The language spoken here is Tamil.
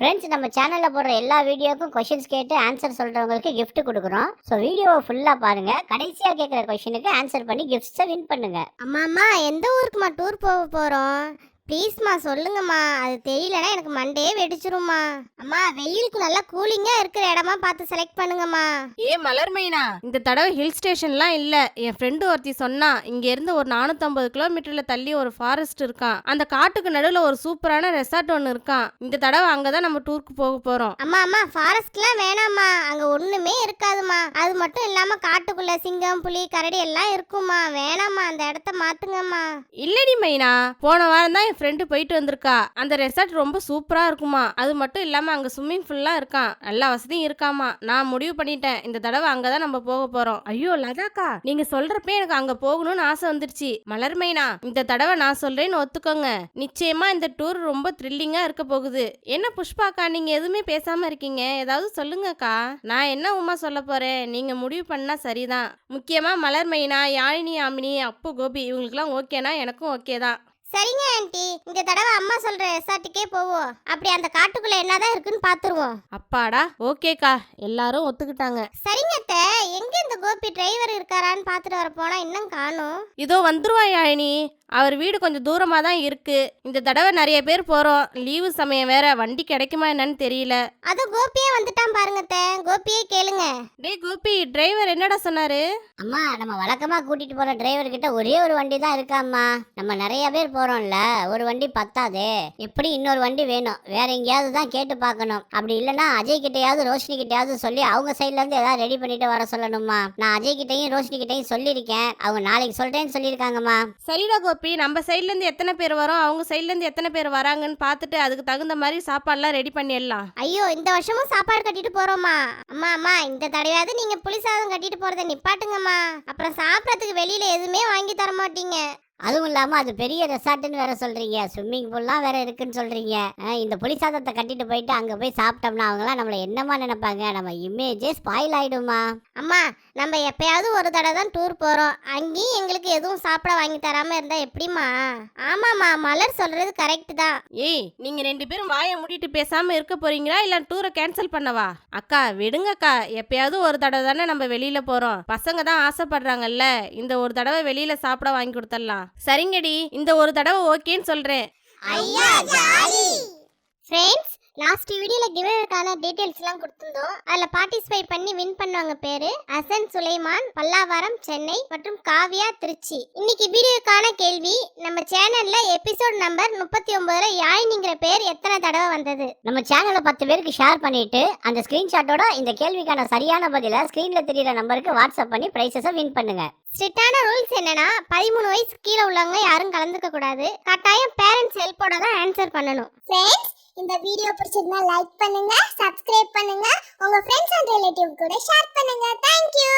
ஃப்ரெண்ட்ஸ், நம்ம சேனல்ல போடுற எல்லா வீடியோக்கும் கொஸ்டின்ஸ் கேட்டு ஆன்சர் சொல்றவங்களுக்கு gift கொடுக்குறோம். ஸோ வீடியோவை ஃபுல்லா பாருங்க. கடைசியா கேட்குற கொஸ்டினுக்கு ஆன்சர் பண்ணி கிஃப்ட்ஸை வின் பண்ணுங்க. அம்மா எந்த ஊருக்குமா டூர் போக போறோம்? ப்ளீஸ்மா சொல்லுங்கம்மா, அது தெரியலனா எனக்கு மண்டே வெடிச்சிரும்மா. அம்மா வெயிலுக்கு நல்லா கூலிங்கா இருக்கிற இடமா பார்த்து செலக்ட் பண்ணுங்கம்மா. மலர்மைனா, இந்த தடவை ஹில் ஸ்டேஷன்லாம் இல்ல. என் ஃப்ரெண்டு ஒருத்தி சொன்னா, இங்க இருந்து ஒரு 450 கிலோமீட்டர்ல தள்ளி ஒரு ஃபாரஸ்ட் இருக்கான். அந்த காட்டுக்கு நடுவுல ஒரு சூப்பரான ரெசார்ட் ஒன்று இருக்கான். இந்த தடவை அங்கதான் நம்ம டூருக்கு போக போறோம். அம்மா ஃபாரஸ்ட்லாம் வேணாம்மா, அங்க ஒண்ணுமே இருக்காதுமா. அது மட்டும் இல்லாம காட்டுக்குள்ள சிங்கம் புலி கரடி எல்லாம் இருக்குமா. வேணாம்மா, அந்த இடத்த மாத்துங்கம்மா. இல்லடி மைனா, போன வாரம் தான் என் ஃப்ரெண்டு போயிட்டு வந்திருக்கா. அந்த ரெசார்ட் ரொம்ப சூப்பரா இருக்குமா. அது மட்டும் இல்லாம அங்க ஸ்விம்மிங் ஃபுல்லா இருக்கான். எல்லா வசதியும் இருக்காமா. நான் முடிவு பண்ணிட்டேன், இந்த தடவை அங்கதான் நம்ம போக போறோம். ஐயோ லதாக்கா, நீங்க சொல்றப்ப எனக்கு அங்க போகணும்னு ஆசை வந்துருச்சு. மலர்மைனா, இந்த தடவை நான் சொல்றேன்னு ஒத்துக்கோங்க. நிச்சயமா இந்த டூர் ரொம்ப த்ரில்லிங்கா இருக்க போகுது. என்ன புஷ்பாக்கா, நீங்க எதுவுமே பேசாம இருக்கீங்க? ஏதாவது சொல்லுங்கக்கா. நான் என்ன உமா சொல்ல போறேன், நீங்க முடிவு பண்ணா சரிதான். முக்கியமா மலர்மைனா, யாழினி, ஆமினி, அப்பு, கோபி இவங்களுக்குலாம் ஓகேனா எனக்கும் ஓகே தான். சரிங்க ஆண்டி, இந்த தடவை அம்மா சொல்ற ரெசார்ட்டுக்கே போவோம். அப்படி அந்த காட்டுக்குள்ள என்னதான் இருக்குன்னு பாத்துருவோம். அப்பாடா, ஓகேக்கா, எல்லாரும் ஒத்துக்கிட்டாங்க. சரிங்க அத்தை, எங்க இந்த கோபி டிரைவர் இருக்காரான்னு பாத்துட்டு வர போனா இன்னும் காணோம். இதோ வந்துருவா யாழினி. அவர் வீடு கொஞ்சம் தூரமா தான் இருக்கு. இந்த தடவை நிறைய பேர் போறோம். லீவு சமயம் வேற, வண்டி கிடைக்குமா என்னன்னு தெரியல. அது கோபியே வந்துட்டான் பாருங்க அத்தை, கோபியே கேளுங்க. டேய் கோபி, டிரைவர் என்னடா சொன்னாரு? அம்மா, நம்ம வழக்கமா கூட்டிட்டு போற டிரைவர் கிட்ட ஒரே ஒரு வண்டி தான் இருக்காம்மா. நம்ம நிறைய பேர் போறோம்ல, ஒரு வண்டி பத்தாதே. எப்படி இன்னொரு வண்டி வேணும். வேற எங்கேயாவது தான் கேட்டு பார்க்கணும். அப்படி இல்லைன்னா அஜய் கிட்டையாவது ரோஷினி கிட்டையாவது சொல்லி அவங்க சைட்ல இருந்து ஏதாவது ரெடி பண்ணிட்டு வர சொல்லணும்மா. நான் அஜய் கிட்டையும் ரோஷினி கிட்டையும் சொல்லியிருக்கேன். அவங்க நாளைக்கு சொல்றேன்னு சொல்லியிருக்காங்கம்மா. சரிடா கோபி, நம்ம சைட்ல இருந்து எத்தனை பேர் வரோம், அவங்க சைட்ல இருந்து எத்தனை பேர் வராங்கன்னு பார்த்துட்டு அதுக்கு தகுந்த மாதிரி சாப்பாடுலாம் ரெடி பண்ணிடலாம். ஐயோ, இந்த வருஷமும் சாப்பாடு கட்டிட்டு போறோமா? அம்மா இந்த தடவையாவது நீங்க புளி சாதம் கட்டிட்டு போறதை நிப்பாட்டுங்கம்மா. அப்புறம் சாப்பிடறதுக்கு வெளியில எதுவுமே வாங்கி தர மாட்டீங்க. அதுவும் இல்லாம அது பெரிய ரெசார்ட்னு வேற சொல்றீங்க. ஸ்விம்மிங் பூல்லாம் வேற இருக்குன்னு சொல்றீங்க. இந்த புளிசாதத்தை கட்டிட்டு போயிட்டு அங்க போய் சாப்பிட்டோம்னா அவங்களாம் நம்மள என்னமா நினைப்பாங்க? நம்ம இமேஜே ஸ்பாயில் ஆயிடுமா? அம்மா, நம்ம எப்பயாவது ஒரு தடவை தான் டூர் போறோம். அங்கேயும் எங்களுக்கு எதுவும் சாப்பிட வாங்கி தராம இருந்தா எப்படிமா? ஆமாம்மா, மலர் சொல்றது கரெக்ட் தான். ஏய், நீங்க ரெண்டு பேரும் வாயை மூடிட்டு பேசாம இருக்க போறீங்களா இல்ல டூரை கேன்சல் பண்ணவா? அக்கா விடுங்கக்கா, எப்பயாவது ஒரு தடவை தானே நம்ம வெளியில போறோம். பசங்க தான் ஆசைப்படுறாங்கல்ல, இந்த ஒரு தடவை வெளியில சாப்பிட வாங்கி கொடுத்துடலாம். சரிங்கடி, இந்த ஒரு தடவை ஓகேன்னு சொல்றேன். ஐயா ஜாலி. ஃப்ரெண்ட்ஸ், லாஸ்ட் வீடியோல கிவ்அவேக்கான டீடைல்ஸ் எல்லாம் கொடுத்திருந்தோம். அதுல பார்ட்டிசிபேட் பண்ணி வின் பண்ணவங்க பேரு ஹசன் சுலைமான், பல்லாவரம், சென்னை மற்றும் காவியா, திருச்சி. இன்னைக்கு வீடியோக்கான கேள்வி, நம்ம சேனல்ல எபிசோட் நம்பர் 39ல யாழினிங்கிற பேர் எத்தனை தடவை வந்தது? நம்ம சேனலை 10 பேருக்கு ஷேர் பண்ணிட்டு அந்த ஸ்கிரீன்ஷாட்டோட இந்த கேள்விக்கான சரியான பதில ஸ்கிரீன்ல தெரியற நம்பருக்கு வாட்ஸ்அப் பண்ணி பிரைஸஸை வின் பண்ணுங்க. ஸ்ட்ரிக்டான ரூல்ஸ் என்னன்னா, 13 வயசு கீழே உள்ளவங்க யாரும் கலந்துக்க கூடாது. கட்டாயம் பேரண்ட்ஸ் ஹெல்ப்போட தான் ஆன்சர் பண்ணணும். ஃப்ரெண்ட்ஸ், இந்த வீடியோ பிடிச்சிருந்தா லைக் பண்ணுங்க, சப்ஸ்கிரைப் பண்ணுங்க, உங்க ஃப்ரெண்ட்ஸ் அண்ட் ரிலேட்டிவ் கூட ஷேர் பண்ணுங்க. Thank you.